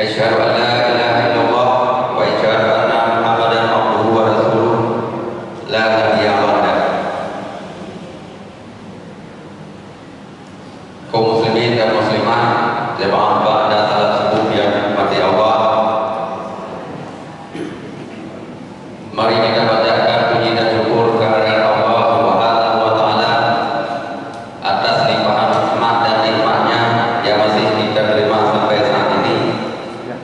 Asyhadu an la ilaha illallah wa asyhadu anna Muhammadan abduhu wa rasuluh la nabiyya ba'dah. Kaum muslimin dan muslimat, jemaah ba'da salat subuh yang dirahmati Allah. Mari kita bacakan puji dan syukur kehadirat Allah Subhanahu wa taala atas limpahan rahmat dan nikmatnya yang masih kita terima sampai saat ini,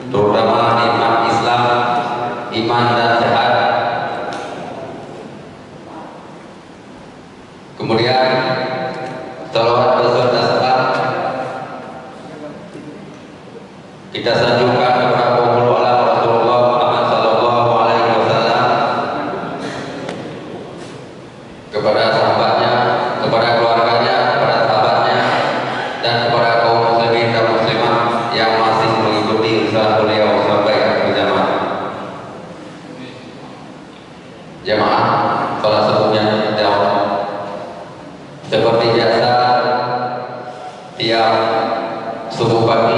terutama nikmat Islam, iman dan sehat. Kemudian salawat beserta salam kita sanjungkan kepada qaulul alam Rasulullah Muhammad sallallahu alaihi wasallam, kepada sahabatnya, kepada keluarganya, kepada sahabatnya, dan kepada kaum muslimin dan muslimah yang masih mengikuti usaha beliau sampai akhir zaman. Jemaah salat subuhnya dijawab. Seperti biasa, tiap subuh pagi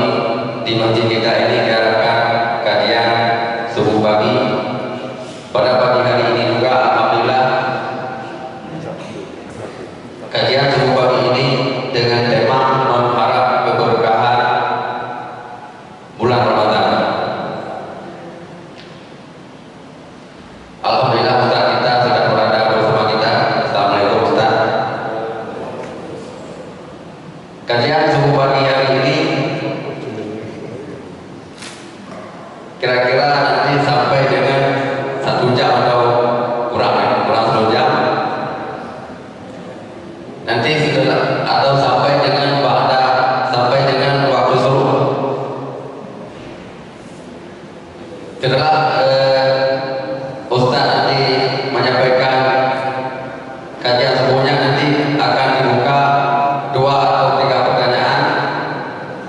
di masjid kita ini diadakan kajian subuh pagi. Pada pagi hari ini juga alhamdulillah kajian subuh pagi ini dengan tema mengharap keberkahan bulan Ramadan. Alhamdulillah Ustaz kita sudah berada bersama kita. Assalamualaikum Ustaz. Kajian subuh pagi hari ini kira-kira nanti sampai dengan 1 jam atau kurang 1 jam. Nanti setelah atau sampai dengan waktu subuh. Setelah Ustaz nanti menyampaikan kajian subuhnya, nanti akan dibuka 2 atau 3 pertanyaan.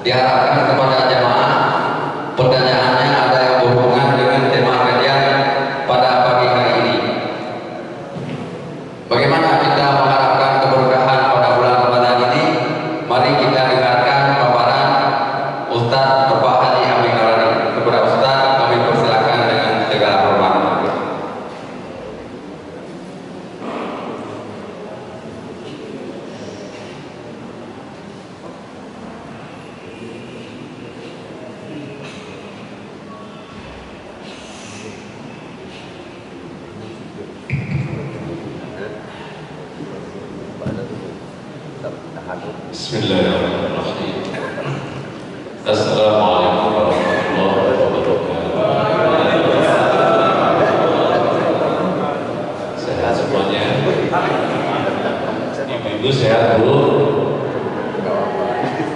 Diharapkan kepada jemaah pertanyaannya ada yang berhubungan dengan tema kajian pada pagi hari ini. Bagaimana kita mengharapkan keberkahan pada bulan Ramadan ini? Mari kita dengarkan paparan Ustaz Bapak Haji Amin Nurani. Kepada Ustaz kami persilakan dengan segala hormat. Bismillahirrahmanirrahim. Assalamualaikum warahmatullahi wabarakatuh. Sehat semuanya? Ibu-ibu sehat, Bu?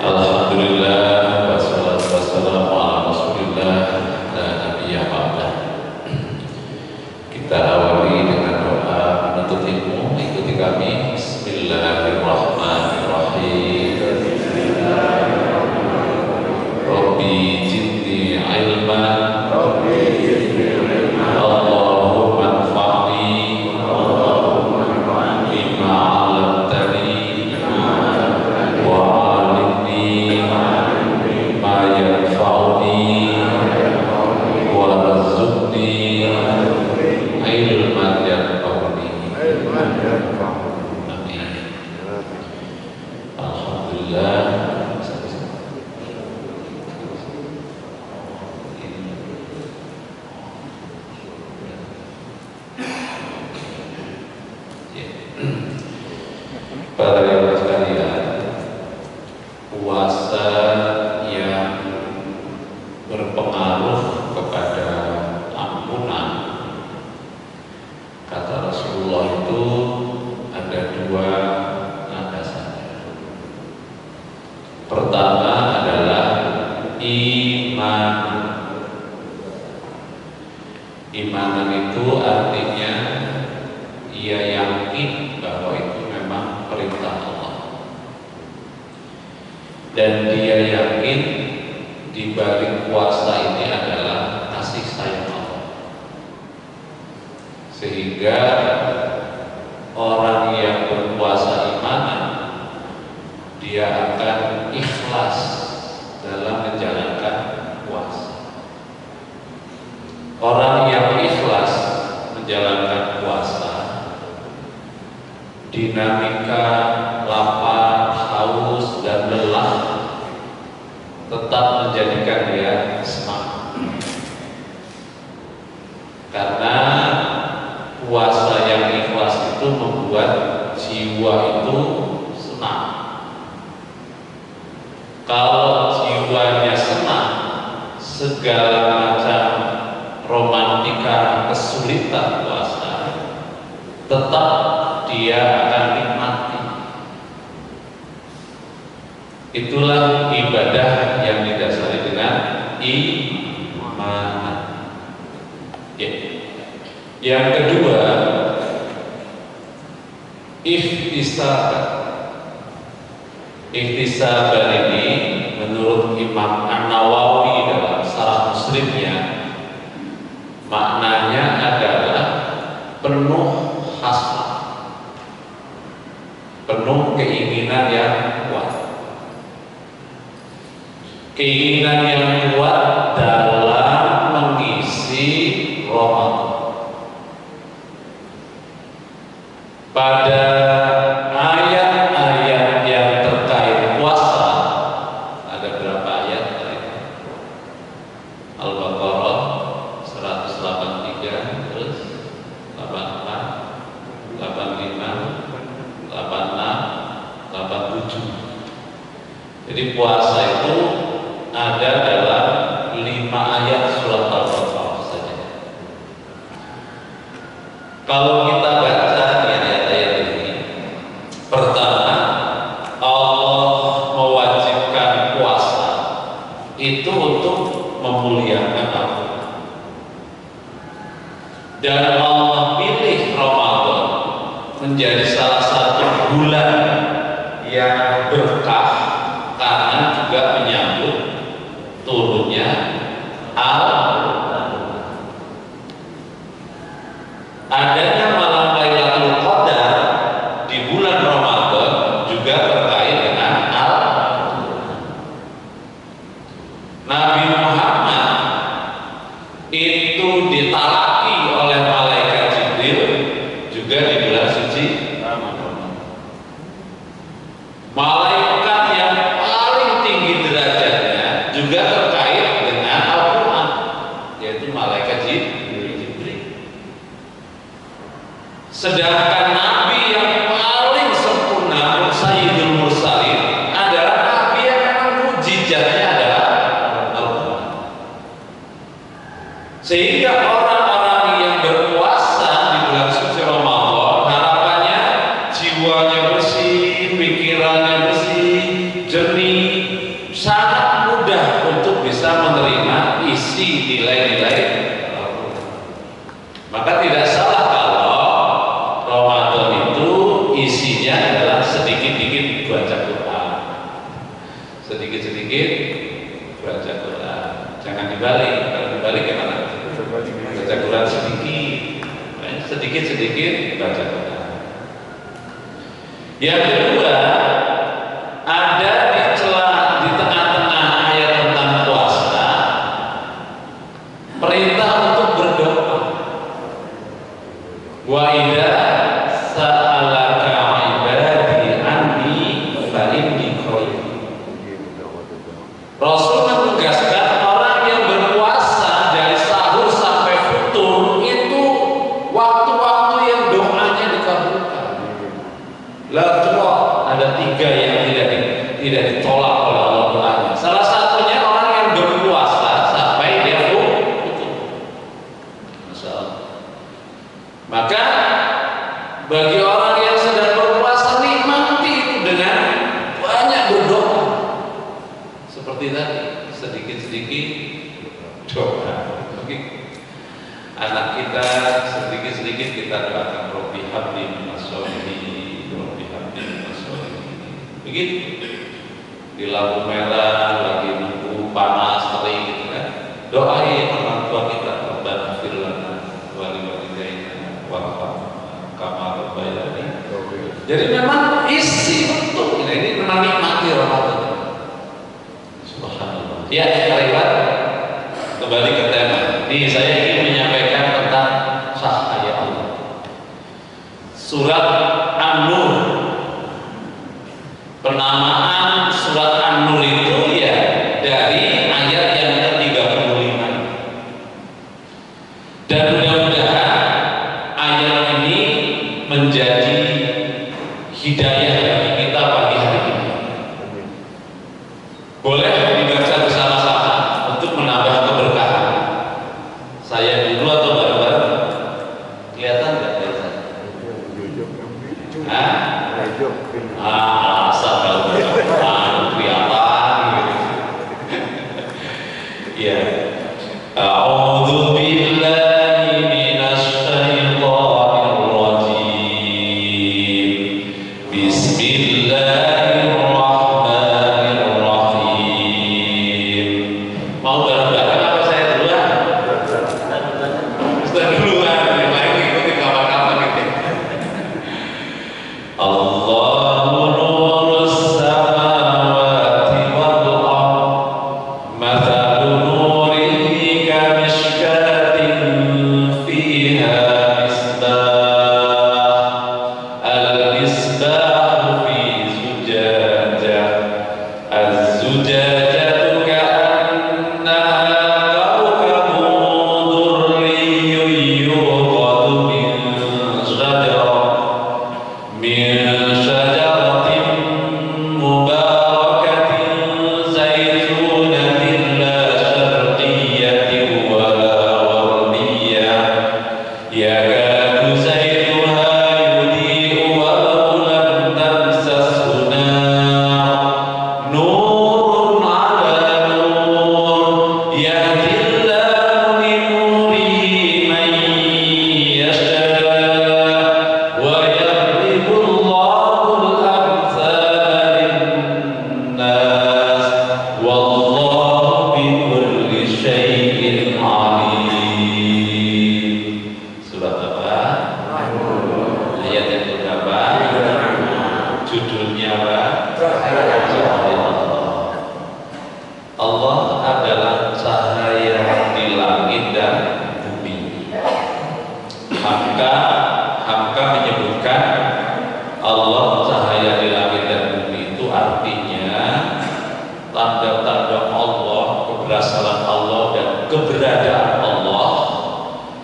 Alhamdulillah, wassalatu wassalamu ala Rasulillah la nabiyya ba'dah. Kita awali dengan doa penuntut ilmu. Ikuti kami. Bismillahirrahmanirrahim. Rabbi zidni ilman, Allahumma anfa'ni bima 'allamtani wa 'allimni ma yanfa'uni warzuqni ilman yanfa'uni. Amin. Alhamdulillah. Para jemaah sekalian, puasa yang berpengaruh kepada ampunan, kata Rasulullah itu ada 2 landasannya. Pertama adalah iman. Imanan itu artinya ia yakin bahwa itu memang perintah Allah, dan dia yakin di balik puasa ini adalah kasih sayang Allah, sehingga orang yang berpuasa imanan dia akan ikhlas dalam menjalankan puasa. dinamika lapar, haus, dan lelah tetap menjadikan dia semangat. Karena puasa yang ikhlas itu membuat jiwa itu senang. Kalau jiwanya senang, segala macam romantika kesulitan puasa tetap dia akan nikmati. Itulah ibadah yang didasari dengan iman. Ya. Yang kedua, ikhtisaban. Ikhtisaban ini menurut Imam An-Nawawi dalam Syarah Muslimnya maknanya adalah penuh hasrat, penuh keinginan yang kuat, keinginan yang kuat dalam mengisi Ramadan. Pada ayat-ayat yang terkait puasa ada berapa ayat? Al-Baqarah 183, terus 84, 85, 86, 87. Jadi puasa itu ada dalam 5 ayat surat Al-Baqarah saja. Kalau kita baca di ayat-ayat ini, pertama, Allah mewajibkan puasa itu untuk memuliakan Allah, dan Allah pilih Ramadan menjadi salah satu bulan yang berkah karena juga menyambut turunnya Al-Quran. Adanya malam Lailatul Qadar di bulan Ramadan juga terkait dengan Al-Quran. Nabi Muhammad itu ditalaki oleh malaikat Jibril juga di bulan suci Ramadan. Malaikat yang paling tinggi derajatnya juga terkait dengan Al-Quran, yaitu malaikat Jibril. Sedangkan Nabi yang paling sempurna, Sayyidul Mursalin, adalah Nabi yang memang mujizatnya adalah Al-Quran. Sehingga orang-orang yang berpuasa di bulan suci Ramadan harapannya jiwanya bersih, pikirannya bersih, jernih, sangat mudah untuk bisa menerima isi nilai-nilai Al-Quran. Maka tidak salah kalau Ramadan itu isinya adalah sedikit-sedikit baca Quran, sedikit-sedikit baca Quran. Jangan dibalik. Kalau dibalik gimana? Baca Quran sedikit-sedikit baca Quran. Yang kedua, ada di tengah-tengah ayat tentang puasa perintah untuk berdoa. Wa idza sa'alaka 'ibadi anni fa inni qarib. Rasul menegaskan orang yang berpuasa dari sahur sampai futur itu waktu-waktu yang doanya dikabulkan. La tuwa, ada 3 yang tidak ditolak oleh Allah doanya. Salah satunya orang yang berpuasa sampai dia futur. Masya Allah. Maka bagi orang yang sedang berpuasa, nikmati itu dengan banyak berdoa. Seperti tadi, sedikit-sedikit doa. Bagi anak kita, sedikit-sedikit kita doakan, Robbi habli minas sholihin, Robbi habli minas sholihin. Begitu. Di lampu merah, lagi nunggu panas, terik gitu kan. Doain orang tua kita, Rabbana fir lana wa li walidayna warhamna kama rabbayani. Jadi memang isi betul ini memang nikmati Ramadan. Subhanallah. Ya, Ikhwan, kembali ke tema. Ini saya ingin menyampaikan tentang cahaya Allah. Surat An-Nur Penamaan surat An-Nur itu ya dari ayat yang ke-35. Dan mudah-mudahan ayat ini menjadi hidayah bagi kita pagi hari ini. Boleh dibaca bersama-sama untuk menambah keberkahan. Saya dulu atau bareng-bareng? Kelihatan nggak dari saya? Asal kalau kelihatan gitu. Ya. A'udzu billahi minasy syaithanir rajim. Bismillahirrahmanirrahim. Mau bareng-bareng apa saya duluan? Ustaz duluan, yang lain ikuti kapan-kapan gitu. Allahu nurus samawati wal ardh, mathalu nurihi kamishkatin fiha misbah, al-misbahu fi zujajah, az-zujajatu ka'annaha kawkabun durriyyun yuqadu min syajaratin mubarakatin zaitunatin la syarqiyyatin wa la gharbiyah yakadu zaituha yudhi'u walau lam tamsashu nar nurun 'ala nur yahdillahu li nurihi man yasha wa yadribullahu al-amthala lin-nas wallahu bikulli syai'in 'alim. Surat apa? Ayat yang berapa? Judulnya apa? Allah adalah cahaya di langit dan bumi. Hamka menyebutkan Allah cahaya di langit dan bumi itu artinya tanda-tanda Allah, kebesaran Allah dan keberadaan Allah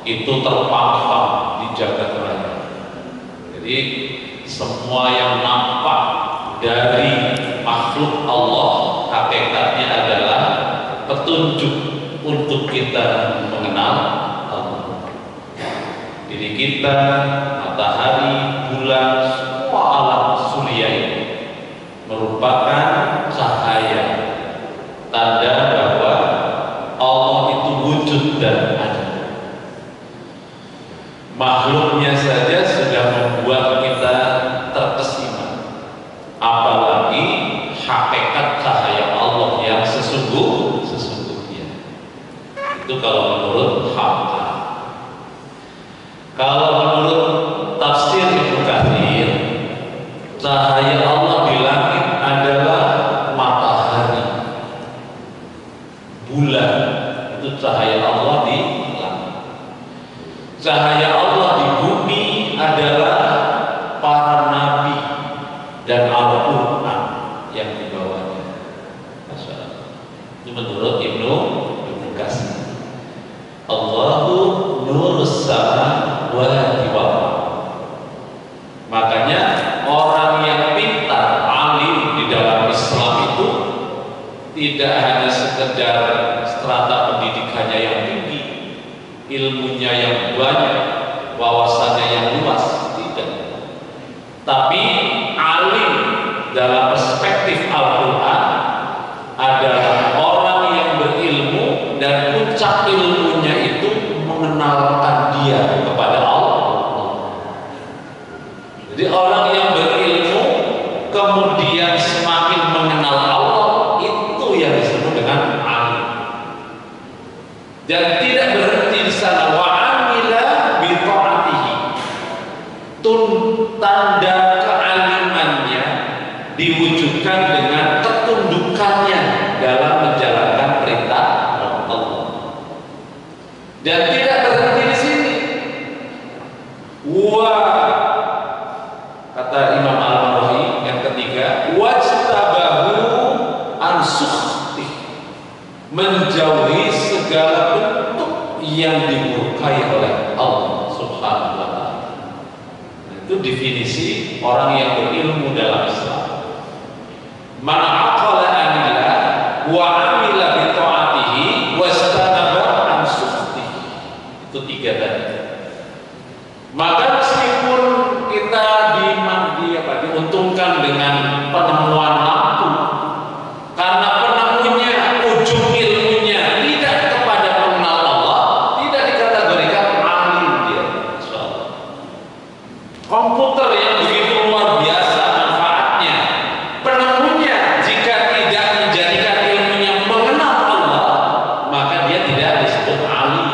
itu terpampang di jagat raya. Jadi semua yang nampak dari makhluk Allah hakikatnya adalah petunjuk untuk kita mengenal Allah. Diri kita, matahari, bulan, semua alam surya ini merupakan cahaya, tanda bahwa Allah itu wujud dan ada. Makhluknya saja sudah membuat kita terkesima, apalagi hakikat cahaya Allah yang sesungguhnya. Itu kalau menurut Hamka. Kalau menurut tafsir Ibnu Katsir, cahaya Allah di langit adalah matahari, bulan, itu cahaya Allah di langit. Cahaya Allah di bumi adalah para nabi dan Al-Quran yang dibawanya. Itu menurut Ibnu Katsir. Allahu nurus samawati wal ardh. Makanya orang yang pintar, alim di dalam Islam itu tidak hanya sekedar strata pendidikannya yang tinggi, ilmunya yang banyak, wawasannya yang luas, tidak. Tapi alim dalam perspektif Al-Quran adalah orang yang berilmu dan puncak ilmunya itu mengenalkan dia kepada Allah. Jadi orang yang berilmu kemudian semakin mengenal Allah, itu yang disebut dengan alim. Dan tidak berhenti di sana, wa amila bi ta'atihi. Tanda kealimannya diwujudkan dengan ketundukannya dalam menjalankan perintah Allah. Dan tidak berhenti di sini. Kata Imam Al-Marwazi yang ketiga, wajib menjauhi segala bentuk yang dimurkai oleh Allah Subhanahu wa taala. Itu definisi orang yang berilmu dalam Islam. Man aqala anillah wa amila bi ta'atihi wastanaba an sukhtihi. Itu 3 tadi. Maka meskipun kita diuntungkan dengan penemuan lampu, karena penemunya ujung ilmunya tidak kepada mengenal Allah, tidak dikategorikan alim dia. Komputer yang begitu luar biasa manfaatnya, penemunya jika tidak menjadikan ilmunya mengenal Allah, maka dia tidak disebut alim.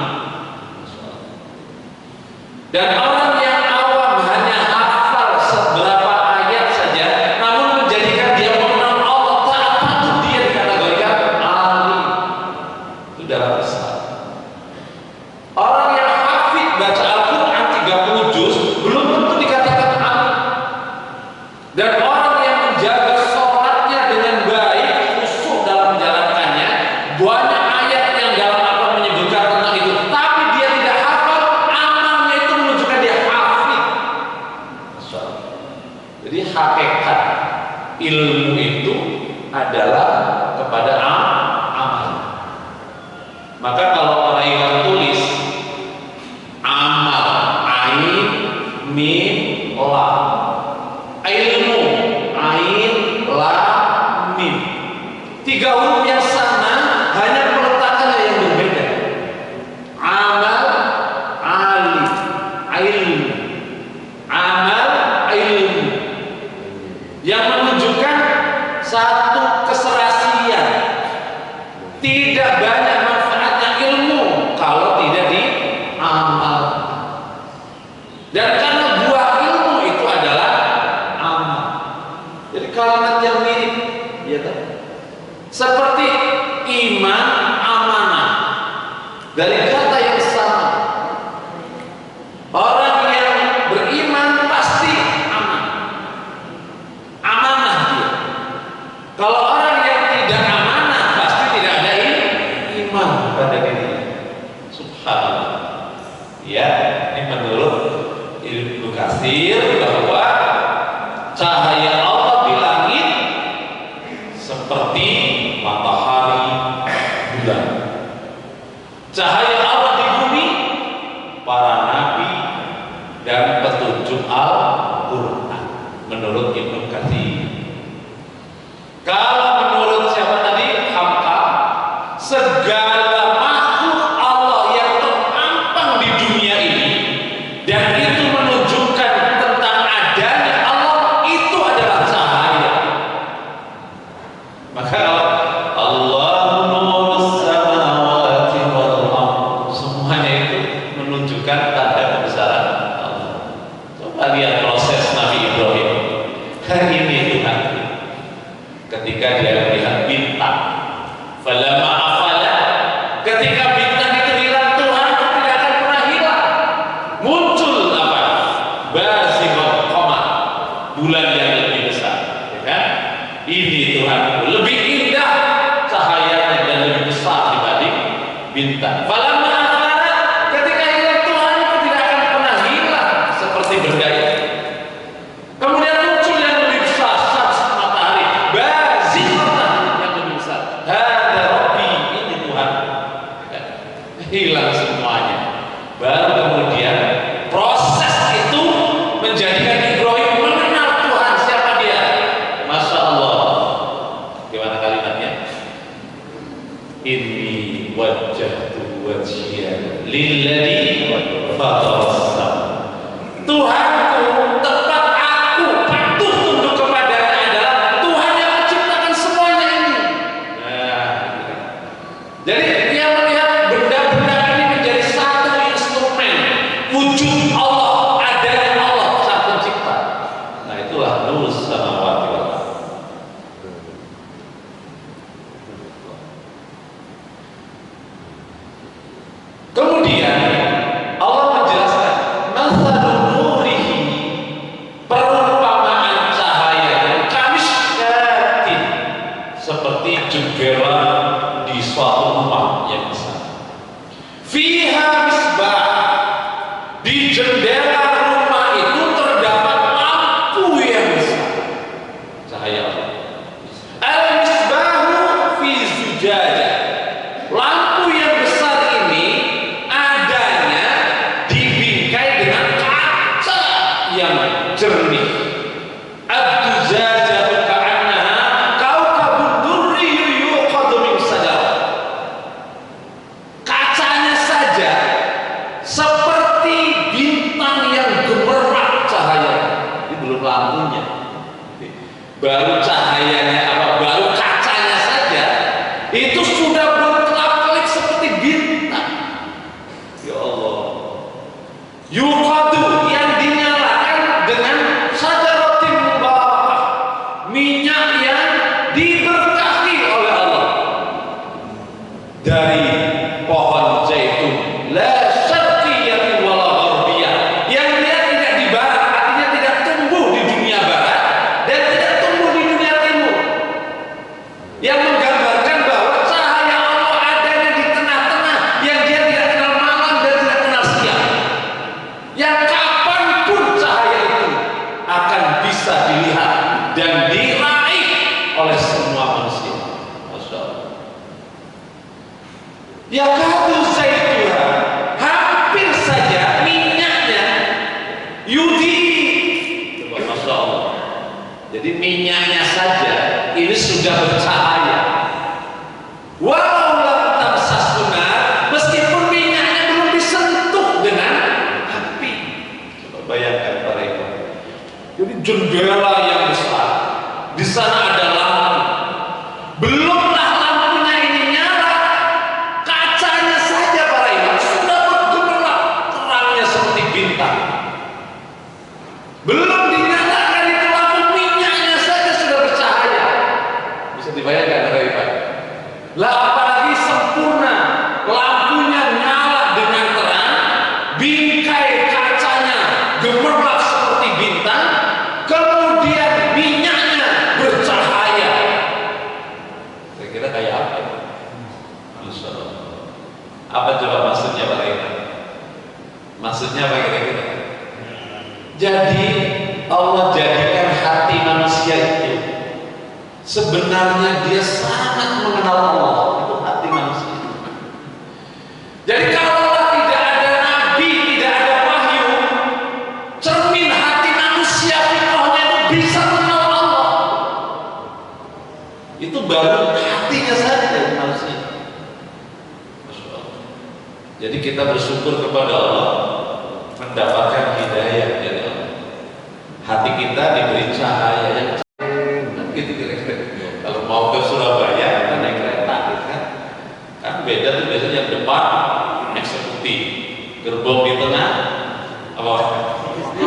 Dan orang yang awam hanya hafal seberapa ayat saja, namun menjadikan dia mengenal Allah, tak patut dia dikategorikan alim. Itu dalam Islam. Orang yang hafid baca Al-Quran 30 juz belum tentu dikatakan alim. Dan orang yang menjaga sholatnya dengan baik, khusyuk dalam menjalankannya, banyak ayat yang dalam Al-Quran menyebutkan tentang itu, tapi dia tidak hafal, amalnya itu menunjukkan dia hafid. Jadi hakikat ilmu itu adalah kepada amal. Maka kalau orang yang tulis amal, ain, mim, lam, ilmu, ain, lam, mim, 3 huruf yang sama, hanya peletakannya yang berbeda. Amal, alim, ilmu, amal, ilmu, yang menunjukkan satu keserasian. Tidak banyak manfaatnya ilmu kalau tidak diamal. Dan karena buah ilmu itu adalah amal. Jadi kalimat yang mirip, ya kan? Seperti iman, amanah, dari kata yang sama. Orang yang beriman pasti aman, amanah dia. Kalau orang yang tidak amanah pasti tidak ada iman pada dirinya. Subhanallah. Ya, ini menurut Ibnu Katsir bahwa cahaya Allah di langit seperti matahari, bulan. Cahaya Allah di bumi para nabi dan petunjuk Al-Quran menurut Ibnu Katsir. Kalau menurut siapa tadi? Hamka, segala makhluk Allah yang terpampang di dunia ini dan itu menunjukkan tentang adanya Allah, itu adalah cahaya. Maka Allahu nurus samawati wal ardh, semuanya itu menunjukkan tanda kebesaran Allah. Coba lihat proses Nabi Ibrahim. Hari ini Tuhan ketika dia melihat bintang, falamma afala, ketika bintang itu hilang, Tuhan tidak akan pernah hilang. Muncul apa? Bazighul qamar, bulan yang lebih besar, ya kan? Ini Tuhan lebih indah cahayanya dan lebih besar dibanding bintang. Falamma afala, ketika hilang, Tuhan itu tidak akan pernah hilang seperti benda itu. Kemudian muncul yang lebih besar, syams, matahari, bazighatan, yang lebih besar. Hada Rabbi, ini Tuhan. Hilang semuanya. Baru kemudian proses itu menjadikan Ibrahim mengenal Tuhan, siapa dia. Masya Allah. Gimana kalimatnya? Inni wajjahtu wajhiya lilladzi fataras sama. Tuhanku, tempat aku patuh tunduk kepadanya adalah Tuhan yang menciptakan semuanya ini. Nah, jadi dia melihat benda-benda ini menjadi satu instrumen wujud Allah, adanya Allah sang pencipta. Nah, itulah nurus samawati wal ardh. Kemudian Allah menjelaskan mathalun nurihi, perumpamaan cahaya kamishkatin, seperti jendela di suatu fiha misbah. Di jendela rumah itu terdapat lampu yang besar, cahaya Allah. Al-misbahu fi zujajah. Lampu yang besar ini adanya di bingkai dengan kaca yang jernih. Ad-dujajatu ka'annaha kaukabun durri yuqadu min sajarah. Kacanya saja seperti bintang yang gemerlap cahaya. Ini belum lampunya, baru cahayanya apa? Baru kacanya saja itu sudah berkelap-kelip seperti bintang. Ya Allah. Yuqadu, yang dinyalakan dengan sajaratin mubarakah, minyak yang diberkahi oleh Allah, dari pohon zaitun, la syarqiyyah wala gharbiyah, yang dia tidak di barat, artinya tidak tumbuh di dunia barat dan tidak tumbuh di dunia timur, yang menggambarkan bahwa cahaya Allah adanya di tengah-tengah, yang dia tidak kenal malam dan tidak kenal siang, yang kapanpun cahaya itu akan bisa dilihat dan diraih oleh semua manusia. Masya Allah. Ya kadu zaituha, hampir saja minyaknya yudi. Masya Allah. Jadi minyaknya saja ini sudah bercahaya. Walau lam tamsashu nar, meskipun minyaknya belum disentuh dengan api. Coba bayangkan para ibu. Jadi jendela yang besar, di sana ada lampu. Belumlah lampunya ini nyala, kacanya saja para ibu sudah bergemerlap terangnya seperti bintang. Belum dinyalakan itu lampu, minyaknya saja sudah bercahaya. Bisa dibayangkan para ibu? Lah apalagi sempurna, lampunya nyala dengan terang, bingkai kacanya gemerlap seperti bintang, kemudian minyaknya bercahaya. Saya kira kayak apa? Masya Allah. Apa coba maksudnya Pak Iman? Maksudnya apa kira-kira? Jadi Allah jadikan hati manusia itu sebenarnya dia sangat mengenal Allah. Itu hati manusia. Jadi kalau tidak ada nabi, tidak ada wahyu, cermin hati manusia fitrahnya itu bisa mengenal Allah. Itu baru hatinya saja manusia. Masya Allah. Jadi kita bersyukur kepada Allah mendapatkan hidayah dari Allah. Hati kita diberi cahaya yang gitu kira-kira. Kalau mau ke Surabaya kita naik kereta kan beda tuh, biasanya yang depan eksekutif, gerbong di tengah apa?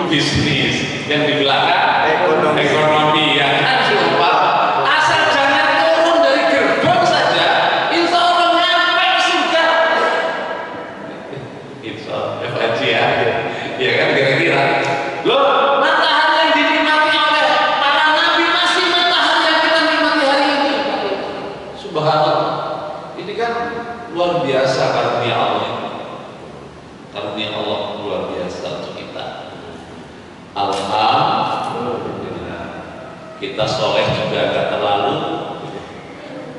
Bisnis, yang di belakang ekonomi ya kan. Sumpah, asal jangan turun dari gerbong saja, insya Allah nyampe surga. Insya Allah FAJ ya kan kira-kira. Loh, matahari yang dinikmati oleh para nabi masih matahari yang kita nikmati hari ini. Subhanallah. Ini kan luar biasa karunia Allah. Karunia Allah luar biasa untuk kita. Alhamdulillah. Kita soleh juga gak terlalu.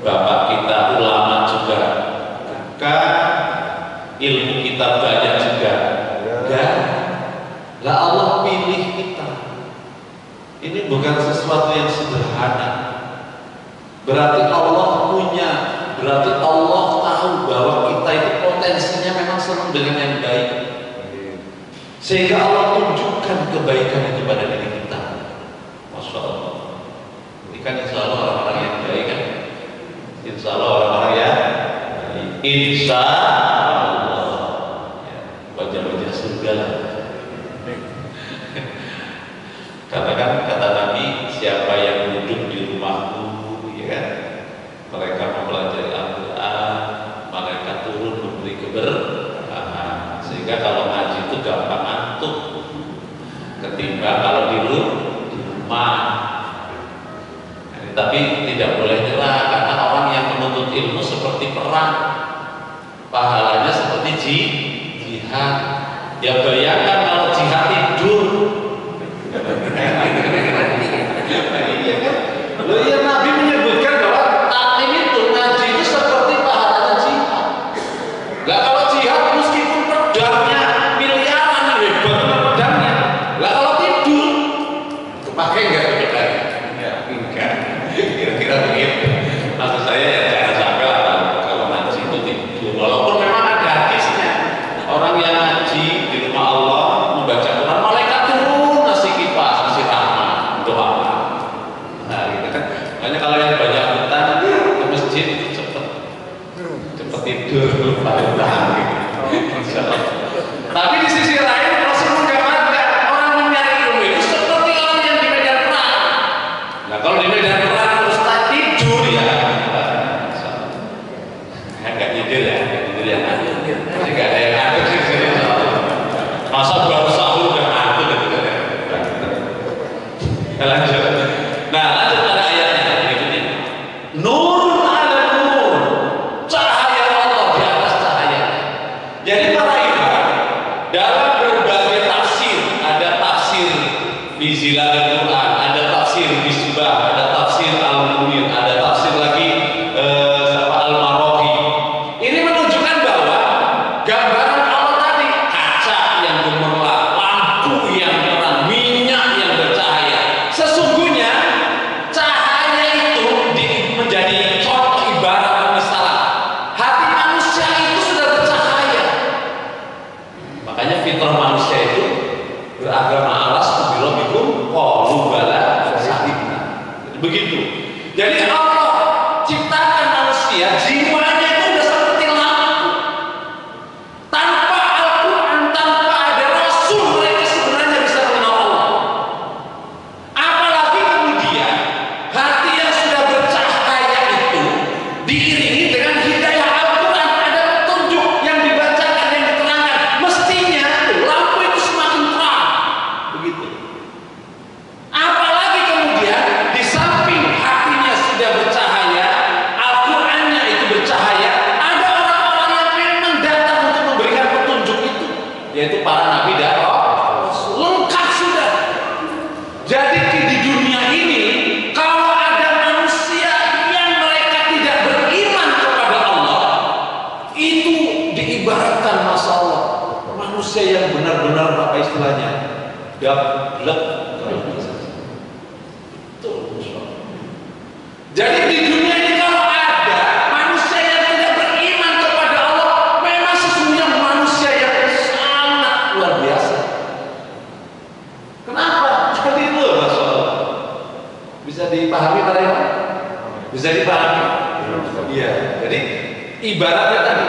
Bapak kita ulama juga bukan. Ilmu kita banyak juga enggak. Lah Allah pilih kita. Ini bukan sesuatu yang sederhana. Berarti Allah punya, berarti Allah tahu bahwa kita itu potensinya memang senang dengan yang baik, sehingga Allah tunjukkan kebaikan itu pada diri kita. Masya Allah. Ini kan insya Allah orang-orang yang baik kan. Insya Allah orang-orang yang baik. Insya Allah ya, wajah-wajah surga lah. Karena kan kata Nabi, siapa yang duduk di rumahku, ya kan, mereka mempelajari Al-Quran, mereka turun memberi keberkahan, sehingga kalau ngaji itu gampang ngantuk ketimbang kalau di rumah. Tapi tidak boleh nyerah, karena orang yang menuntut ilmu seperti perang, pahalanya seperti jihad. Ya bayangkan kalau jihad tidur. Loh ya, Nabi menyebutkan bahwa taklim itu, ngaji itu seperti pahalanya jihad. Lah kalau jihad meskipun pedangnya miliaran, hebat pedangnya. Lah kalau tidur, kepake enggak pedangnya? Enggak. Kira-kira begitu. Maksud saya ya jangan sampai lah kalau ngaji itu tidur. Walaupun memang ada hadisnya. Orang yang ngaji di rumah Allah membaca Quran, malaikat turun ngasih kipas, ngasih rahmat, doa. Nah, gitu kan. Makanya kalau yang banyak hutang ke masjid cepet tidur, lupa hutang. Tapi di sisi lain Rasul menggambarkan orang yang mencari ilmu itu seperti orang yang di medan perang. Nah, kalau di medan perang terus tidur ya, agak tidur ya, masih gak ada yang ngantuk sih sini. Masa baru sahur udah ngantuk gitu kan? Lanjut. Nah, lanjut pada ayatnya berikutnya. Nurun ala nur, cahaya Allah di atas cahaya. Jadi para ikhwan dalam berbagai tafsir, ada tafsir fi zilalil Quran, ada tafsir Misbah, ada tafsir Al-Munir, ada tafsir lagi Al-Maraghib. Ini menunjukkan bahwa gambaran Allah tadi, kaca yang gemerlap, lampu yang terang, minyak yang bercahaya. Sesungguhnya cahaya itu menjadi contoh ibarat misalnya hati manusia itu sudah bercahaya. Makanya fitrah manusia itu beragama alas bikum qalu bala syahidna. Begitu. Jadi Allah ciptakan manusia, jiwanya itu sudah seperti lampu. Tanpa Al-Quran, tanpa ada Rasul, mereka sebenarnya bisa mengenal Allah. Apalagi kemudian hati yang sudah bercahaya itu diiringi dengan hidayah Al-Quran, ada petunjuk yang dibacakan, yang diterangkan. Mestinya lampu itu semakin terang. Begitu. Apalagi kemudian di samping hatinya sudah bercahaya, Al-Qurannya itu bercahaya, ada orang-orang yang memang datang untuk memberikan petunjuk itu, yaitu para nabi dan rasul. Lengkap sudah. Jadi di dunia ini kalau ada manusia yang mereka tidak beriman kepada Allah, itu diibaratkan masalah manusia yang benar-benar apa istilahnya gablek. Jadi di dunia ini kalau ada manusia yang tidak beriman kepada Allah, memang sesungguhnya manusia yang sangat luar biasa. Kenapa? Jadi itu masalah. Bisa dipahami tadi? Bisa dipahami? Iya. Jadi ibaratnya tadi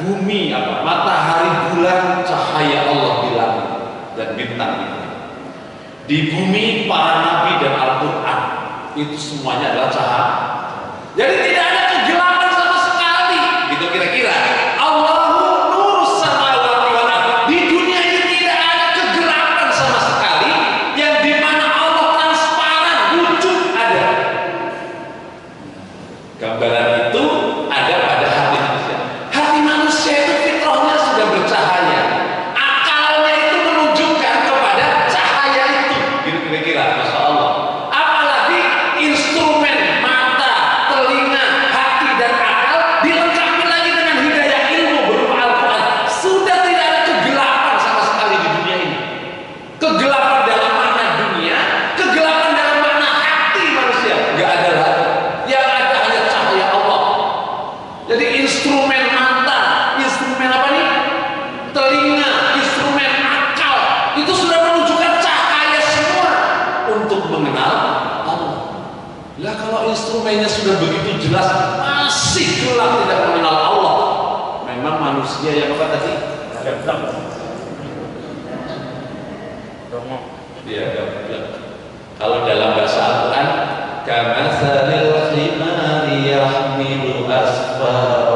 bumi apa? Matahari, bulan, cahaya Allah di langit dan bintang itu. Di bumi para nabi dan Al-Quran itu semuanya adalah cahaya. Jadi tidak ada kegelapan sama sekali. Gitu kira-kira. Allahu nurus samawati wal ardh. Di dunia ini tidak ada kegelapan sama sekali, yang dimana Allah transparan, wujud ada. Gambaran itu ada pada hati manusia. Hati manusia itu fitrahnya sudah bercahaya. Akalnya itu menunjukkan kepada cahaya itu. Gitu kira-kira. Masya Allah. Apalagi instrumen mata, telinga, hati dan akal dilengkapi lagi dengan hidayah ilmu berupa Al-Quran. Sudah tidak ada kegelapan sama sekali di dunia ini. Kegelapan dalam makna dunia, kegelapan dalam makna hati manusia, nggak ada lagi. Yang ada hanya cahaya Allah. Jadi instrumen mata, instrumen apa nih? Telinga, instrumen akal, itu sudah menunjukkan cahaya semua untuk mengenal Allah. Lah kalau instrumennya sudah begitu jelas masih gelap tidak mengenal Allah, memang manusia yang apa tadi? Dia gablek. Kalau dalam bahasa Al-Quran, kamatsalil himari yahmilu asfara.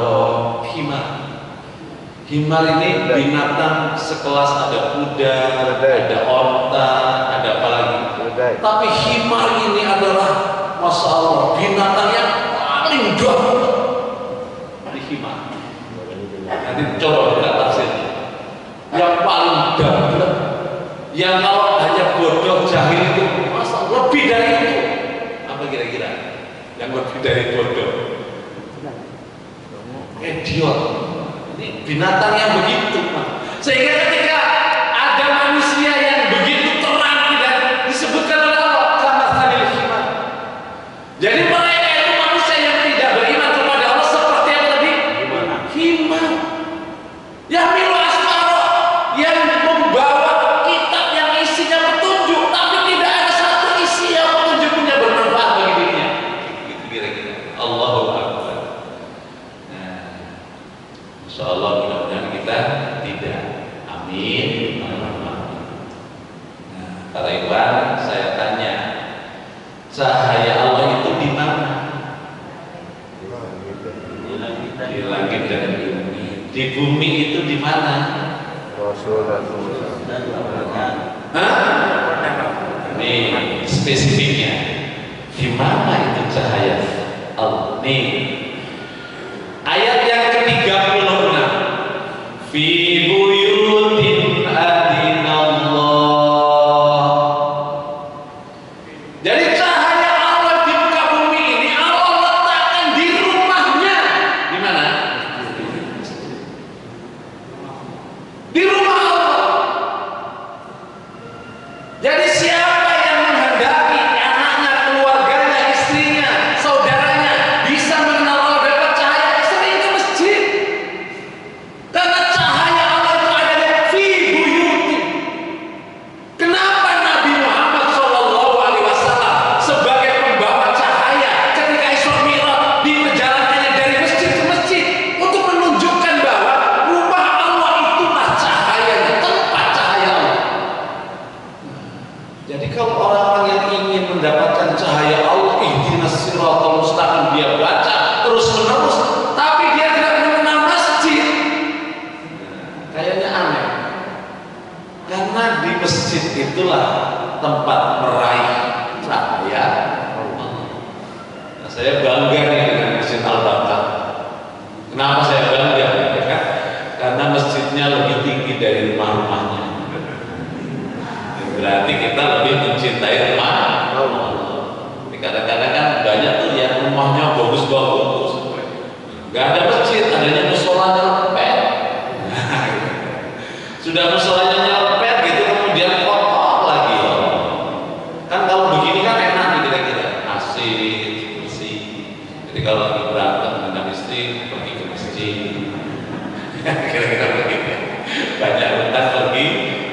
Himar ini binatang sekelas ada kuda, ada onta, ada apa lagi. Tapi himar ini adalah Masya Allah, binatang yang paling gagah di himar. Nanti coba kita tafsir. Yang kalau hanya bodoh jahil itu masa lebih dari itu? Apa kira-kira? Yang lebih dari bodoh? Idiot. Ini binatang yang begitu. Sehingga ketika ada manusia yang begitu terang dan disebutkan oleh Allah kamathsalil himar. Jadi mereka itu manusia yang tidak beriman kepada Allah seperti yang tadi himar. Yahmilu asfara, yang membawa kitab yang isinya petunjuk, tapi tidak ada satu isi yang petunjuknya bermanfaat bagi dirinya. Gitu kira-kira. Allahu Akbar. Nah, insyaallah mudah-mudahan kita tidak. Amin. Nah, para ikhwan, saya tanya, cahaya Allah itu di mana? Di langit dan di bumi. Di bumi itu di mana? Ini spesifiknya. Di mana itu cahaya Allah? Nih, ayat yang ke-36. Fi buyutin adinallah. Jadi cahaya Allah di muka bumi ini Allah letakkan di rumahnya. Di mana? Di rumah Allah. Jadi siapa yang menghendaki anaknya, keluarganya, istrinya, saudaranya bisa mengenal Allah dapat cahaya, sering ke masjid. Karena cahaya Allah itu adanya fi buyutin. Kenapa Nabi Muhammad SAW sebagai pembawa cahaya ketika Isra Mi'raj diperjalankannya dari masjid ke masjid untuk menunjukkan bahwa rumah Allah itulah cahayanya, tempat cahaya Allah. Jadi kalau orang-orang yang ingin mendapatkan cahaya Allah, ihdinas siratal mustaqim, dia baca terus-menerus, tapi dia tidak mengenal masjid, kayaknya aneh. Karena di masjid itulah tempat meraih cahaya Allah. Nah, saya bangga nih dengan Masjid Al-Barkah. Kenapa saya bangga? Ya kan? Karena masjidnya lebih tinggi dari rumah-rumahnya. Berarti kita lebih mencintai rumah Allah. Kadang-kadang kan banyak tuh yang rumahnya bagus-bagus, nggak ada masjid, adanya musolanya lepet. Sudah musolanya lepet gitu, kemudian kotor lagi. Kan kalau begini kan enak nih kira-kira, asik, bersih. Jadi kalau lagi berantem dengan istri, pergi ke masjid. Kira-kira begitu. Banyak utang pergi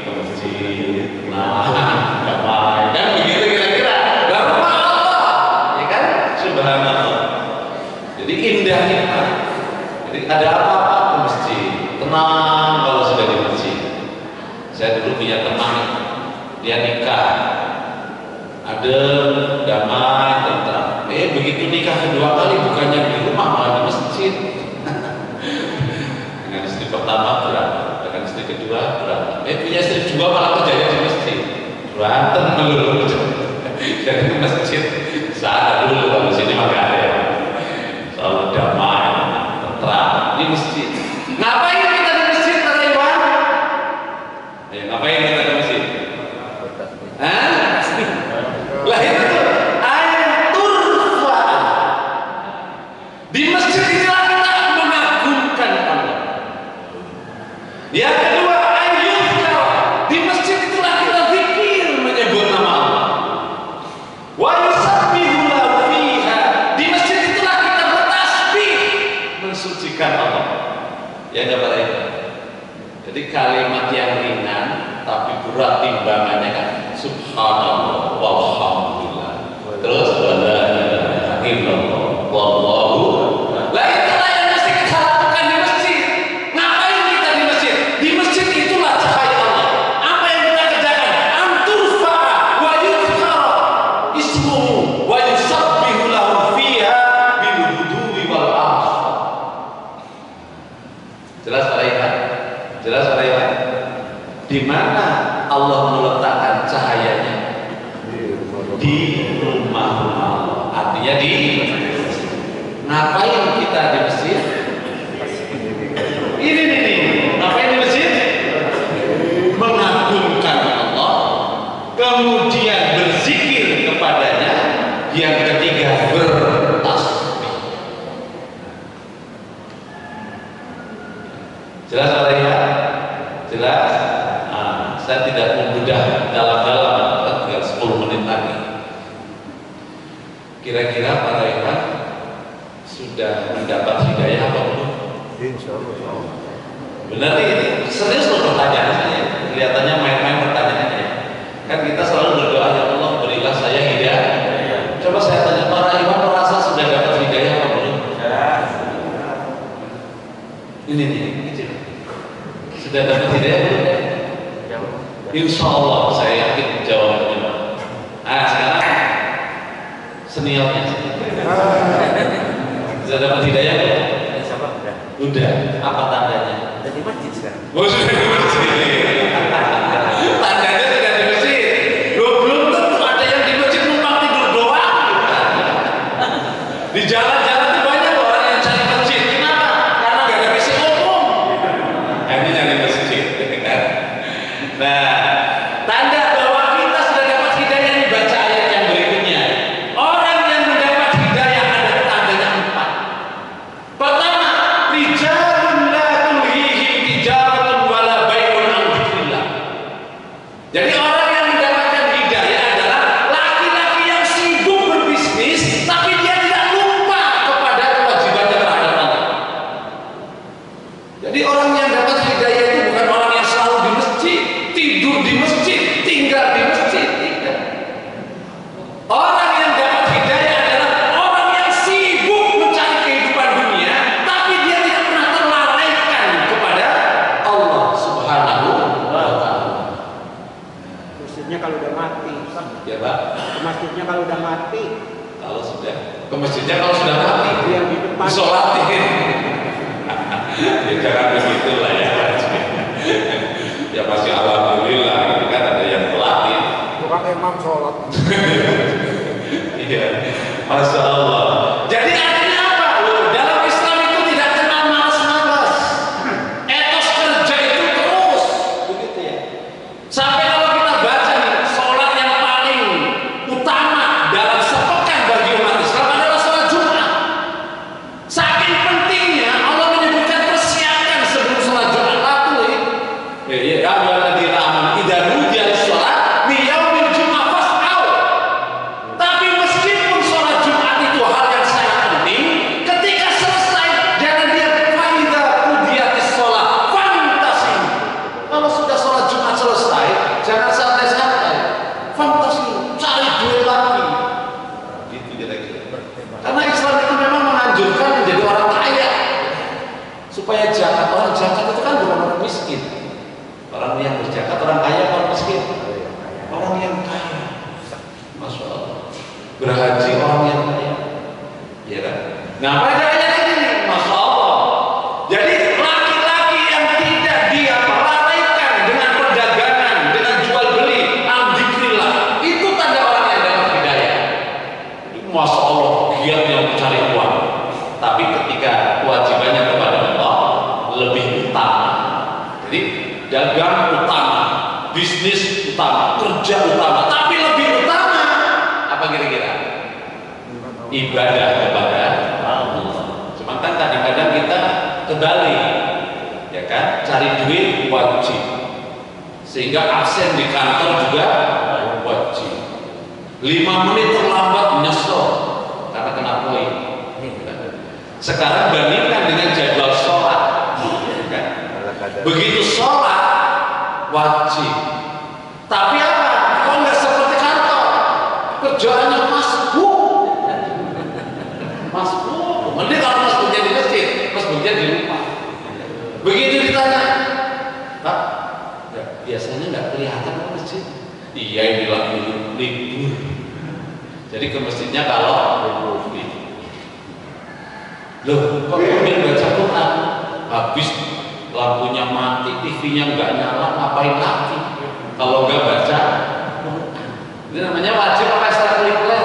ke masjid. Nah, damai. Kan begitu kira-kira. Lah rumah Allah, ya kan? Subhanallah. Jadi indah kita. Jadi ada apa-apa ke masjid, tenang kalau sudah di masjid. Saya dulu punya teman, dia nikah, ada damai, tentram. Begitu nikah kedua kali bukannya di rumah malah di masjid. Dengan istri pertama berat, dengan istri kedua berat. Punya istri kedua malah kerjanya di masjid. Berantem melulu. Jadi di masjid saya dulu kalau di sini maka ada ya. Selalu damai, tentram di masjid. Ngapain kita di masjid, para ikhwan? Ayo, ngapain kita di masjid? Hah? Lah itu turfa. Di masjid inilah kita mengagungkan Allah. Yang kedua, ayyuzkar. Di masjid itulah kita zikir menyebut nama Allah. Wa yusabbihu lahu fiha. Di masjid itulah kita bertasbih mensucikan Allah. Ya enggak Pak? Jadi kalimat yang ringan tapi berat timbangannya kan subhanallah walhamdulillah. Terus wala ilaha illallah wallahu. Lah itulah yang mesti kita lakukan di masjid. Ngapain kita di masjid? Di masjid itulah cahaya Allah. Apa yang kita kerjakan? Anturfa wa yuzkara ismuhu wa yusabbihu lahu fiha bil hudwi wal asr. Jelas Pak Iman? Jelas Pak Iman? Di mana Allah meletakkan cahayanya? Di rumah-rumah Allah. Artinya di ngapain kita di masjid? Ini nih. Ngapain di masjid? Mengagungkan Allah, sudah mendapat hidayah apa belum? Insya Allah. Benar ini serius loh pertanyaan saya. Kelihatannya main-main pertanyaannya. Kan kita selalu berdoa, ya Allah berilah saya hidayah. Coba saya tanya, para imam merasa sudah dapat hidayah apa belum? Ini nih, kecil. Sudah dapat hidayah belum? Insya Allah saya yakin jawabannya. Ah sekarang seniornya. Sudah dapat hidayah belum? Udah. Apa tandanya? Udah di masjid sekarang. Oh, sudah di masjid. Tandanya sudah di masjid. Belum tentu ada yang di masjid numpang tidur doang. Di jalan-jalan itu banyak orang yang cari masjid. Kenapa? Karena nggak ada WC umum. Ini cari masjid, kan? Nah, tanda bahwa kita sudah dapat hidayah ini baca ayat yang berikutnya. Orang yang mendapat hidayah ada tandanya 4. Pertama, rijalun la tulhihim tijaratun wala bai'un an dzikrillah. Jadi orang yang mendapatkan hidayah adalah laki-laki yang sibuk berbisnis tapi dia tidak lupa kepada kewajibannya terhadap Allah. Jadi orang yang dapat hidayah itu bukan orang yang selalu di masjid, tidur di masjid, tinggal di masjid, tidak. Orang yang dapat hidayah adalah orang yang sibuk mencari kehidupan dunia, tapi dia tidak pernah terlalaikan kepada Allah Subhanahu wa Ta'ala. Masjidnya kalau udah mati. Ya Pak, Masjidnya kalau udah mati. kalau sudah ke masjidnya kalau sudah mati, Yang di depan. disolatin. Ya jangan begitu lah ya. Ya pasti alhamdulillah, ini kan ada yang pelatih. Tukang imam sholat. Iya, Masya Allah. Jadi artinya apa? Loh, dalam Islam itu tidak kenal malas-malas. Etos kerja itu terus, begitu ya. Sampai kalau kita baca nih, sholat yang paling utama dalam sepekan bagi umat Islam adalah sholat Jumat. Saking pentingnya Allah menyebutkan persiapan sebelum sholat Jumat. Latulih. Ya, ayyuhalladzina amanu idza nudiya lis-sholat min yaumil jumu'ah fas'au. Tapi meskipun sholat Jumat itu hal yang sangat penting, ketika selesai jangan dia faida qudiyatis sholat fantasi. Kalau sudah sholat Jumat selesai, jangan santai-santai. Fantasi, cari duit lagi. Gitu kira-kira. Karena Islam itu memang menganjurkan menjadi orang kaya supaya zakat. Orang zakat itu kan bukan orang miskin. Orang yang berzakat orang kaya, orang miskin. Orang yang kaya. Masya Allah. Berhaji orang yang kaya. Ya kan? Nah pada ayat ini, Masya Allah. Jadi laki-laki yang tidak dia melalaikan dengan perdagangan, dengan jual beli, al-dzikrillah, itu tanda orang yang dapat hidayah. Masya Allah, giat yang mencari uang. Tapi ketika kewajibannya kepada Allah lebih utama. Jadi dagang utama, bisnis utama, kerja utama, tapi lebih utama apa kira-kira? Ibadah kepada Allah. Cuma kan kadang-kadang kita kebalik, ya kan? Cari duit wajib, sehingga absen di kantor juga wajib. 5 menit terlambat nyesel karena kena poin. Sekarang bandingkan dengan jadwal sholat, ya kan? Begitu sholat wajib, tapi apa? Kok nggak seperti kantor? Kerjaannya masbuk. Mending kalau masbuknya di masjid, masbuknya di rumah. Begitu ditanya, Pak, biasanya nggak kelihatan ke masjid. Iya, ini lagi libur. Jadi ke masjidnya kalau libur. Loh, kok kemudian baca Quran? Habis lampunya mati, TV-nya nggak nyala, ngapain lagi? Kalau nggak baca, ini namanya wajib apa ekstrakurikuler?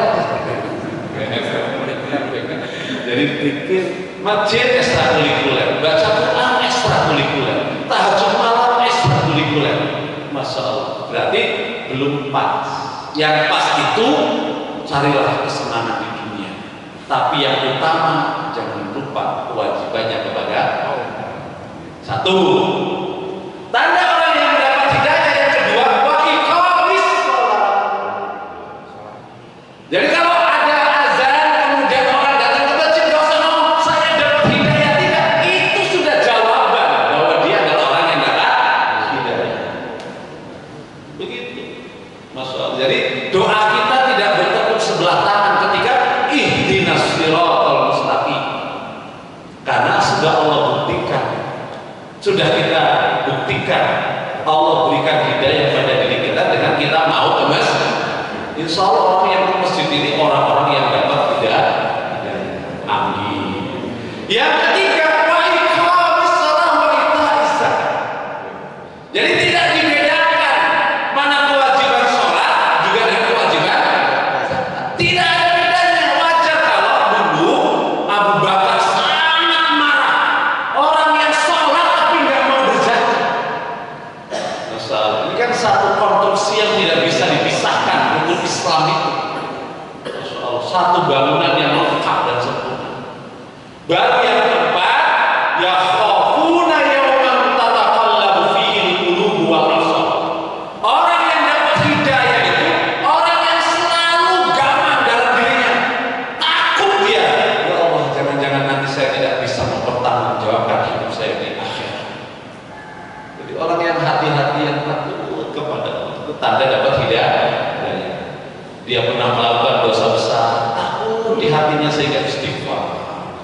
Jadi pikir masjid ekstrakurikuler, baca Quran ekstrakurikuler, tahajud malam ekstrakurikuler. Masya Allah. Berarti belum pas. Yang pas itu carilah kesenangan di dunia. Tapi yang utama jangan lupa kewajibannya kepada Allah. 1. Tanda orang yang mendapat hidayah yang kedua, wa iqamis shalah. Jadi kalau ada azan kemudian orang datang ke masjid, nggak usah ngomong Sudah kita buktikan, Allah berikan hidayah pada diri kita dengan kita mau ke masjid. Insya Allah orang yang ke masjid ini orang-orang yang dapat hidayah. Amin. Yang ketiga, wa iqamis shalah wa ita'is zakat. Jadi tidak dibedakan mana kewajiban sholat juga dengan kewajiban zakat. Tidak ada bedanya. Wajar kalau dulu Abu Bakar sangat marah orang yang sholat tapi nggak mau berzakat. Ini kan satu konstruksi yang tidak bisa dipisahkan untuk Islam itu. Satu bangunan yang lengkap dan sempurna. Baru yang keempat, yakhafuna yawman tataqallabu fihi al-qulubu wal absar. Orang yang dapat hidayah itu orang yang selalu gamang dalam dirinya. Takut dia, ya Allah, jangan-jangan nanti saya tidak bisa mempertanggungjawabkan hidup saya di akhirat. Jadi orang yang hati-hati, yang takut kepada Allah, itu tanda dapat hidayah. Dia pernah melakukan dosa besar, takut di hatinya sehingga istighfar,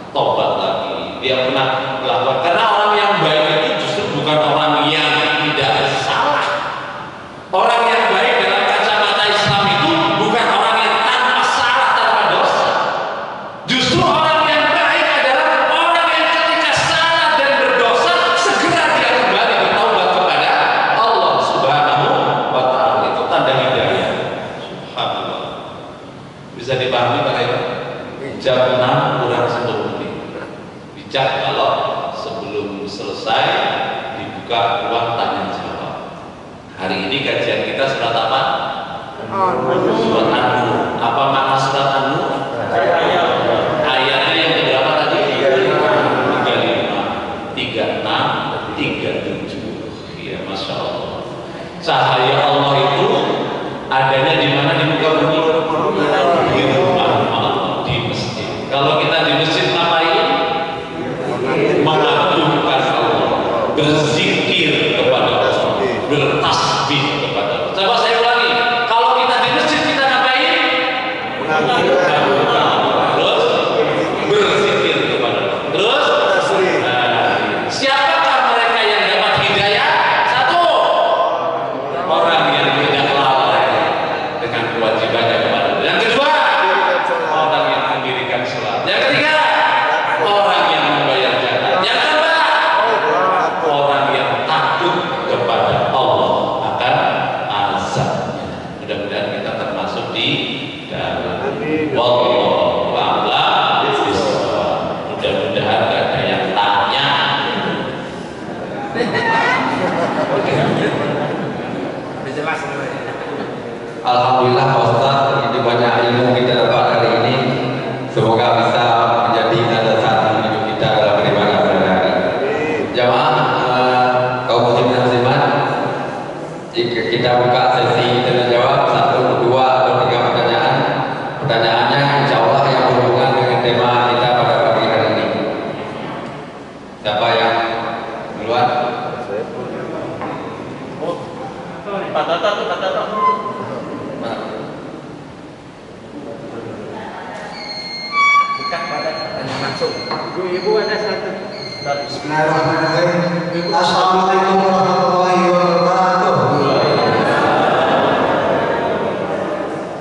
tobat lagi. Dia pernah melakukan, karena orang yang baik itu justru bukan orang yang tidak salah. Orang yang baik dalam kacamata Islam itu bukan orang yang tanpa salah, tanpa dosa. Justru orang yang baik adalah orang yang ketika salah dan berdosa segera dia kembali bertaubat kepada Allah Subhanahu wa Ta'ala. Itu tanda hidayah. Subhanallah. Bisa dipahami Pak Ibu? Jam 6 kurang 10 menit. Bijak kalau sebelum selesai dibuka ruang tanya jawab. Hari ini kajian kita surat apa? Surat An-Nur. Apa makna surat An-Nur? Ayatnya yang berapa tadi? 35, 36, 37. Ya, Masya Allah. Cahaya Allah itu adanya di mana? Di muka bumi. Di rumah Allah, di masjid. Kalau kita di masjid ngapain? Mengagungkan Allah, berzikir kepada Allah, bertasbih kepada Allah. Coba saya ulangi. Kalau kita di masjid kita ngapain? Mengagungkan Allah, terus berzikir kepada Allah, terus siapakah mereka yang dapat hidayah? Satu, orang yang tidak lalai dengan kewajibannya kepada Allah. Yang kedua, orang yang mendirikan sholat. Yang ketiga, orang yang membayar zakat. Yang keempat, orang yang takut kepada Allah akan azabnya. Mudah-mudahan kita termasuk di dalam. Wallahu a'lam bishawab. Mudah-mudahan gak ada yang tanya. Jelas. Alhamdulillah Pak Ustaz, ini banyak ilmu kita dapat hari ini. Semoga bisa menjadi landasan hidup kita dalam beribadah pada hari. Jamaah kaum muslimin dan muslimat, jika kita buka sesi tanya jawab 1, 2, atau 3 pertanyaan. Pertanyaannya insya Allah yang berhubungan dengan tema kita pada pagi hari ini. Siapa yang duluan? Pak Toto. Bukan pada tanya langsung. Ibu ada satu. Bismillahirrahmanirrahim. Assalamualaikum warahmatullahi wabarakatuh.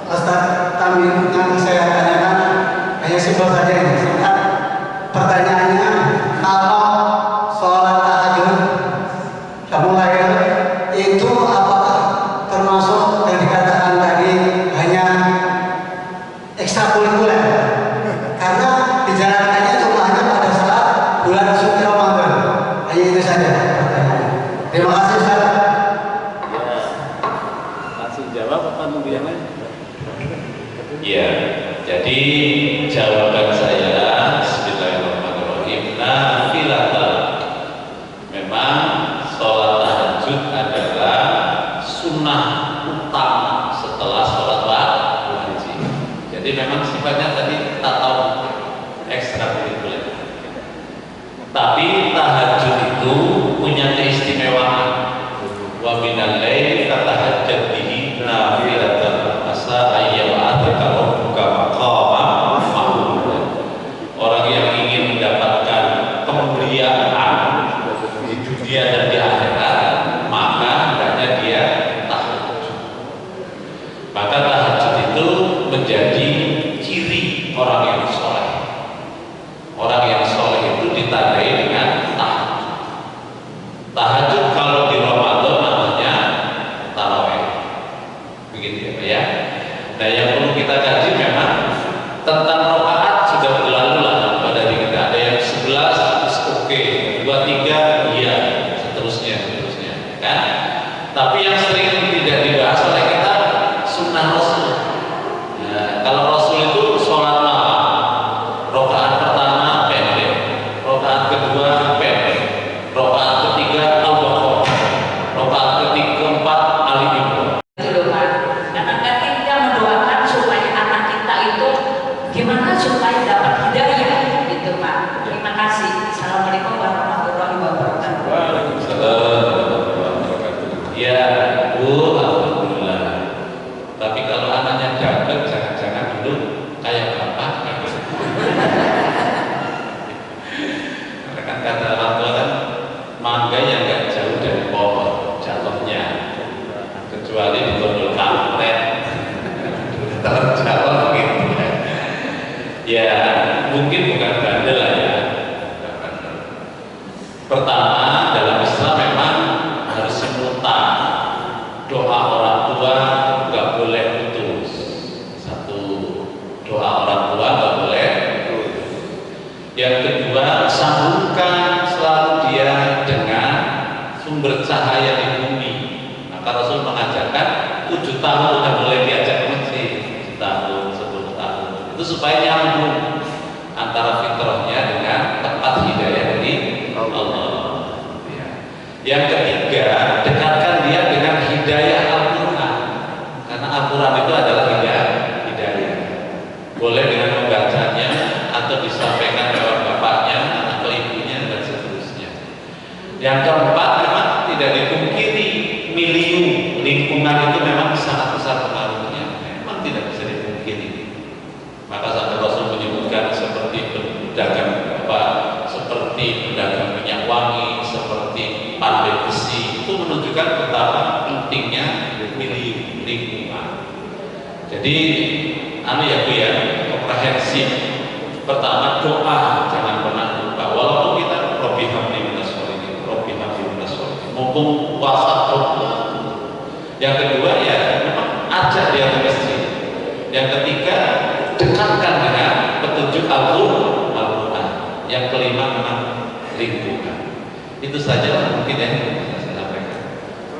Ustaz, tambahan yang saya tanyakan hanya simpel saja ini. Pertanyaannya, kalau sholat tahajud mulai itu apakah termasuk yang dikatakan tadi hanya ekstrakurikuler? Karena dijalankannya cuma hanya pada saat bulan suci Ramadan. Hanya itu saja. Terima kasih Ustaz. Ya, langsung jawab apa nunggu yang lain? Ya, jadi jawaban saya Bismillahirrahmanirrahim. Nafilatul. Memang sholat tahajud adalah sunnah utama setelah sholat wajib. Jadi memang sifatnya tadi tak tahu ekstrakurikuler. Tapi tahajud itu punya keistimewaan. Wa minal laili fatahajjad bihi nafilatan asa ayyab'atsaka rabbuka maqama Yang kedua, sambungkan selalu dia dengan sumber cahaya di bumi. Maka Rasul mengajarkan 7 tahun sudah mulai diajak ke masjid, 7 tahun, 10 tahun. Itu supaya nyambung antara fitrahnya dengan tempat hidayah dari Allah. Yang ketiga, dekatkan dia dengan hidayah Al-Quran, karena Al-Quran itu adalah hidayah. Boleh dengan membacanya atau disampaikan kepada bapaknya atau ibunya dan seterusnya. Yang keempat, memang tidak dipungkiri milieu lingkungan itu memang sangat besar pengaruhnya, memang tidak bisa dipungkiri. Maka sampai Rasul menyebutkan seperti pedagang seperti pedagang minyak wangi, seperti pandai besi, itu menunjukkan betapa pentingnya milieu lingkungan. Jadi ya Bu ya, komprehensif. Pertama, doa jangan pernah lupa. Walaupun kita Robbi habli minas sholihin, Robbi habli minas sholihin, mumpung puasa doa. Yang kedua ya memang ajak dia ke masjid. Yang ketiga, dekatkan dengan petunjuk Al-Quran. Yang kelima memang lingkungan. Itu saja mungkin yang bisa saya sampaikan.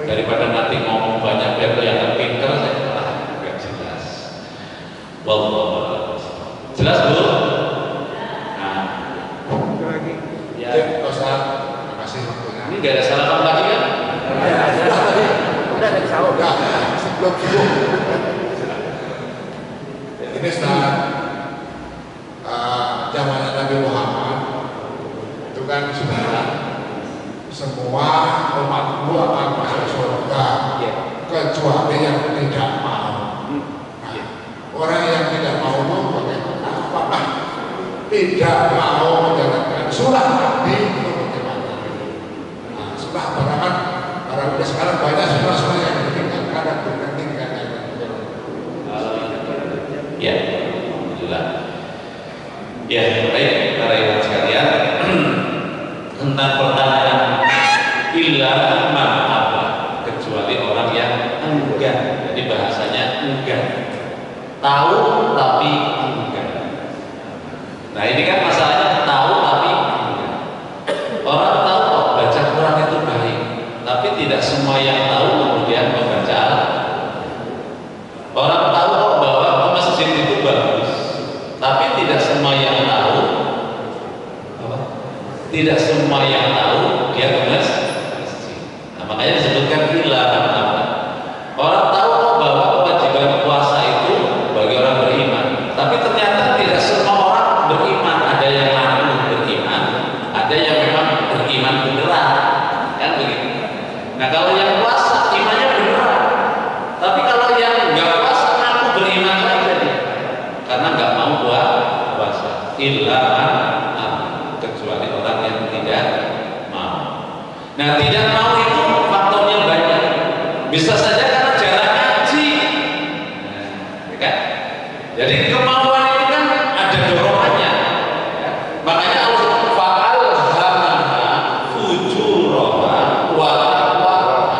Daripada nanti ngomong banyak biar kelihatan pintar, saya agak jelas. Wallahu jelas Bu? Nah, lagi. Ya. Ustaz, terima kasih waktunya. Ini gak ada sarapan lagi kan? Udah dari sahur. Udah, sebelum subuh. Ini Ustaz, zamannya Nabi Muhammad itu kan sudah semua umatku akan masuk surga, kecuali yang tidak mau. Orang yang tidak mau itu bagaimana? Apakah tidak mau menjalankan surah Nabi itu bagaimana? Nah, surah barang udah sekarang banyak surah-surah yang ditinggalkan dan ditinggalkan. Ya, alhamdulillah. Ya, baik para ibu sekalian, tentang pertanyaan illa man aba, kecuali orang yang enggan. Jadi bahasanya enggan. Tahu tapi enggak. Nah ini kan masalahnya tahu tapi enggak. Orang tahu kok baca Quran itu baik, tapi tidak semua yang tahu kemudian membaca. Orang tahu kok bahwa ke masjid itu bagus, tapi tidak semua yang tahu. Tidak semua yang tahu dia ke masjid. Nah, makanya disebutkan hilang. Orang tahu kok bahwa kewajiban puasa itu bagi orang beriman, tapi ternyata tidak semua orang beriman. Ada yang ngaku beriman, ada yang memang beriman beneran, kan begitu. Nah kalau yang puasa imannya beneran, tapi kalau yang nggak puasa ngaku beriman saja dia, karena nggak mau buat puasa. Kecuali orang yang tidak mau. Nah tidak mau itu faktornya banyak. Bisa saja karena jarang ngaji. Kan? Jadi kemauan itu kan ada dorongannya. Makanya Allah fa'al hamaha fujuraha wa taqwaha.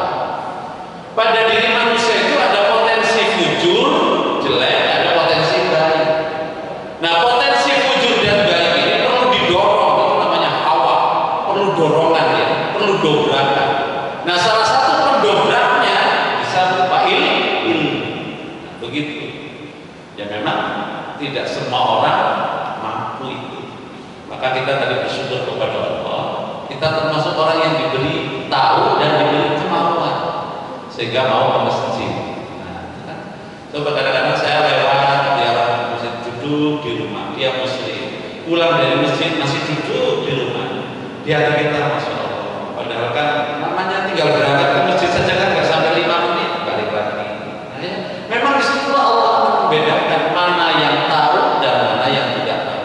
Pada diri manusia itu ada potensi fujur, jelek, ada potensi baik. Nah, potensi fujur dan baik ini perlu didorong, itu namanya hawa. Perlu dorongan ya, perlu dobrakan. Nah, salah satu pendobraknya bisa berupa ilmu. Begitu. Ya memang tidak semua orang mampu itu. Maka kita tadi bersyukur kepada Allah, kita termasuk orang yang diberi tahu dan diberi kemauan sehingga mau ke masjid. Nah, coba kadang-kadang saya lewat di arah masjid, duduk di rumah, dia muslim, pulang dari masjid masih duduk di rumah. Di hati kita masya Allah. Padahal kan namanya tinggal berangkat ke masjid saja kan nggak sampai 5 menit balik lagi. Nah, ya, memang disitulah Allah membedakan mana yang tahu dan mana yang tidak tahu,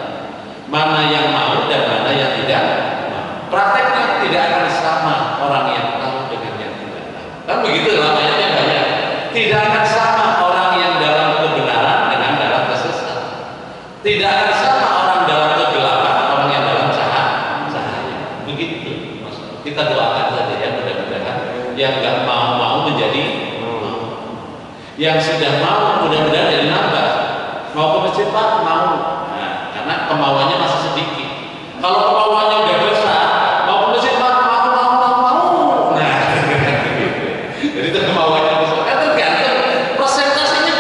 mana yang mau dan mana yang tidak mau. Prakteknya tidak akan sama orang yang tahu dengan yang tidak tahu. Kan begitu namanya banyak. Tidak akan sama orang yang dalam kebenaran dengan dalam kesesatan. Tidak akan sama orang dalam kegelapan, orang yang dalam cahaya. Begitu. Kita doakan saja ya, mudah-mudahan yang nggak mau menjadi mau. Yang sudah mau mudah-mudahan jadi nambah. Mau ke masjid Pak? Mau. Nah, karena kemauannya masih sedikit. Kalau kemauannya udah besar, mau ke masjid mau. Nah, jadi itu kemauannya besar. Kan tergantung persentasenya.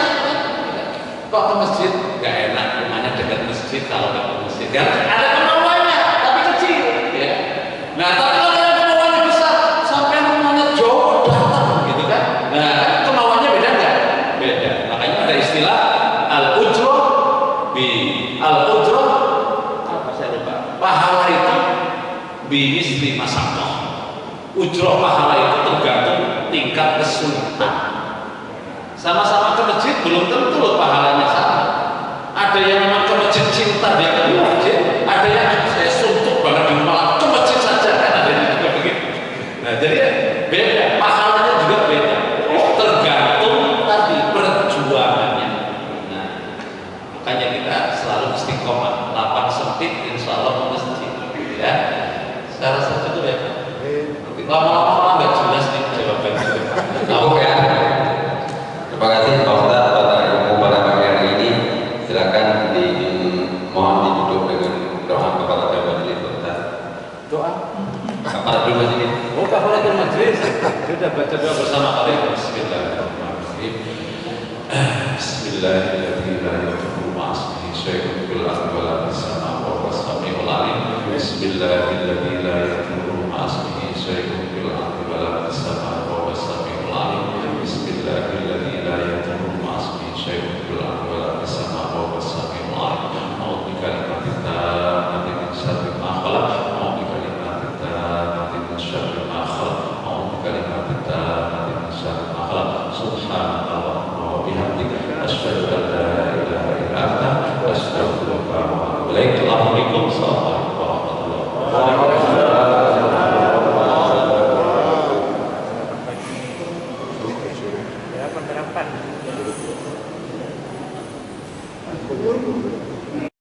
Kok ke masjid nggak enak, rumahnya dekat masjid, kalau nggak ke masjid kan ada kemauannya tapi kecil, ya. Nah, tapi kalau yang kemauannya besar, sampai rumahnya jauh datang, gitu kan? Nah, kemauannya beda nggak? Beda. Makanya ada istilah al-ujroh apa saya lupa. Pahala itu bimisli masakoh. Ujroh pahala itu tergantung tingkat kesulitan. Sama-sama ke masjid belum tentu loh pahalanya sama. Ada yang memang ke masjid cinta dia ke masjid, ada yang saya suntuk banget di rumah ke masjid saja, kan ada yang juga begitu. Nah, jadi beda, pahalanya juga beda. Tergantung tadi perjuangannya. Nah, makanya kita selalu istiqomah, lapang sempit insya Allah ke masjid, ya. Saya rasa cukup ya. Lama-lama orang nggak jelas nih jawabannya. Cukup ya. Terima kasih Pak Ustadz, Bapak Ibu pada pagi hari ini. Silakan mohon diduduk dengan doa kepada majelis Ustadz. Doa. Kafaratul majlis. Oh, kafaratul majlis. Sudah baca doa bersama kalian. Bismillahirrahmanirrahim. Subhanallah wa bihamdika asyhadu an la ilaha illa anta astaghfiruka wa atubu ilaik. Assalamualaikum warahmatullahi wabarakatuh. Ya, penerapan.